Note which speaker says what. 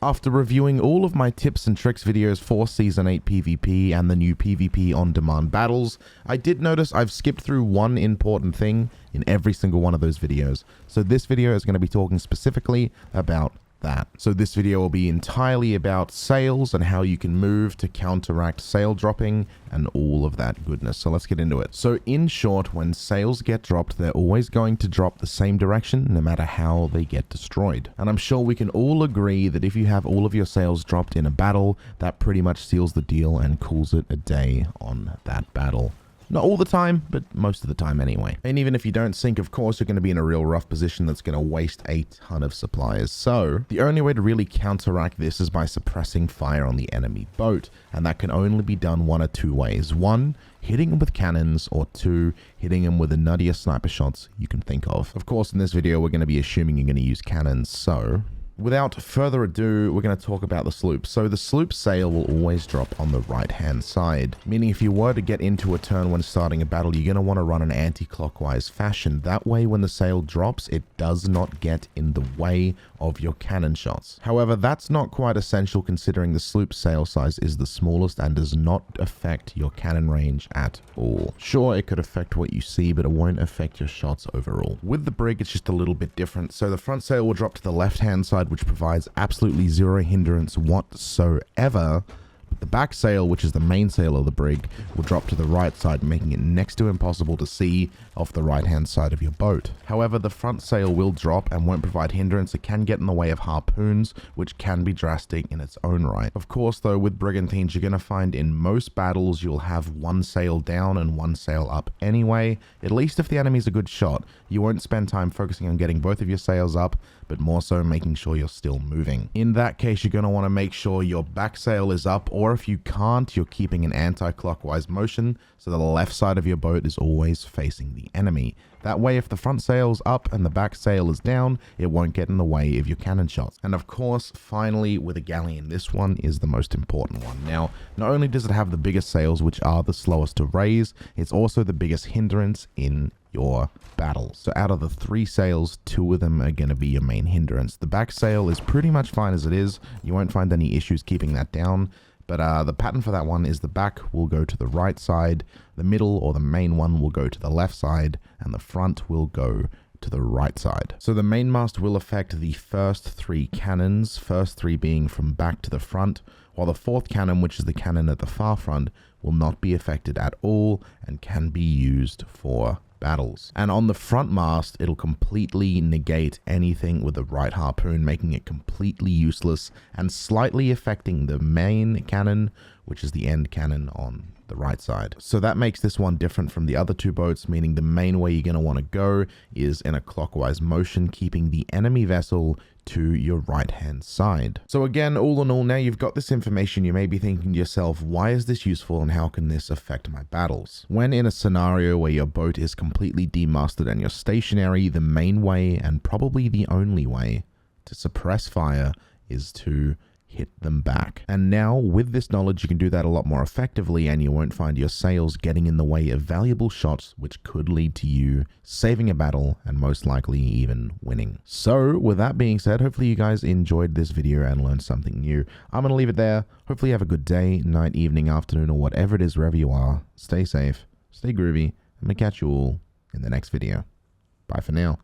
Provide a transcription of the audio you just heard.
Speaker 1: After reviewing all of my tips and tricks videos for Season 8 PvP and the new PvP on demand battles, I did notice I've skipped through one important thing in every single one of those videos. So this video is going to be talking specifically about that. So this video will be entirely about sales and how you can move to counteract sale dropping and all of that goodness. So let's get into it. So in short, when sales get dropped, they're always going to drop the same direction no matter how they get destroyed. And I'm sure we can all agree that if you have all of your sales dropped in a battle, that pretty much seals the deal and calls it a day on that battle. Not all the time, but most of the time anyway. And even if you don't sink, of course, you're going to be in a real rough position that's going to waste a ton of supplies. So the only way to really counteract this is by suppressing fire on the enemy boat. And that can only be done one of two ways. One, hitting them with cannons, or two, hitting them with the nuttiest sniper shots you can think of. Of course, in this video, we're going to be assuming you're going to use cannons, so without further ado, we're going to talk about the sloop. So the sloop sail will always drop on the right-hand side, meaning if you were to get into a turn when starting a battle, you're going to want to run an anti-clockwise fashion. That way, when the sail drops, it does not get in the way of your cannon shots. However, that's not quite essential considering the sloop sail size is the smallest and does not affect your cannon range at all. Sure, it could affect what you see, but it won't affect your shots overall. With the brig, it's just a little bit different. So the front sail will drop to the left-hand side, which provides absolutely zero hindrance whatsoever. But the back sail, which is the main sail of the brig, will drop to the right side, making it next to impossible to see off the right-hand side of your boat. However, the front sail will drop and won't provide hindrance. It can get in the way of harpoons, which can be drastic in its own right. Of course, though, with brigantines, you're going to find in most battles you'll have one sail down and one sail up anyway. At least if the enemy's a good shot, you won't spend time focusing on getting both of your sails up, but more so making sure you're still moving. In that case, you're going to want to make sure your back sail is up, or if you can't, you're keeping an anti-clockwise motion so the left side of your boat is always facing the enemy. That way, if the front sail's up and the back sail is down, it won't get in the way of your cannon shots. And of course, finally, with a galleon, this one is the most important one. Now, not only does it have the biggest sails, which are the slowest to raise, it's also the biggest hindrance in your battles. So out of the 3 sails, 2 of them are going to be your main hindrance. The back sail is pretty much fine as it is. You won't find any issues keeping that down. But the pattern for that one is the back will go to the right side, the middle or the main one will go to the left side, and the front will go to the right side. So the mainmast will affect the first 3 cannons, first 3 being from back to the front, while the 4th cannon, which is the cannon at the far front, will not be affected at all and can be used for battles. And on the front mast, it'll completely negate anything with the right harpoon, making it completely useless and slightly affecting the main cannon, which is the end cannon on the right side. So that makes this one different from the other 2 boats, meaning the main way you're going to want to go is in a clockwise motion, keeping the enemy vessel to your right hand side. So again, all in all, now you've got this information, you may be thinking to yourself, why is this useful and how can this affect my battles? When in a scenario where your boat is completely demasted and you're stationary, the main way and probably the only way to suppress fire is to hit them back. And now with this knowledge, you can do that a lot more effectively and you won't find your sails getting in the way of valuable shots, which could lead to you saving a battle and most likely even winning. So with that being said, hopefully you guys enjoyed this video and learned something new. I'm going to leave it there. Hopefully you have a good day, night, evening, afternoon, or whatever it is wherever you are. Stay safe, stay groovy, and I'll catch you all in the next video. Bye for now.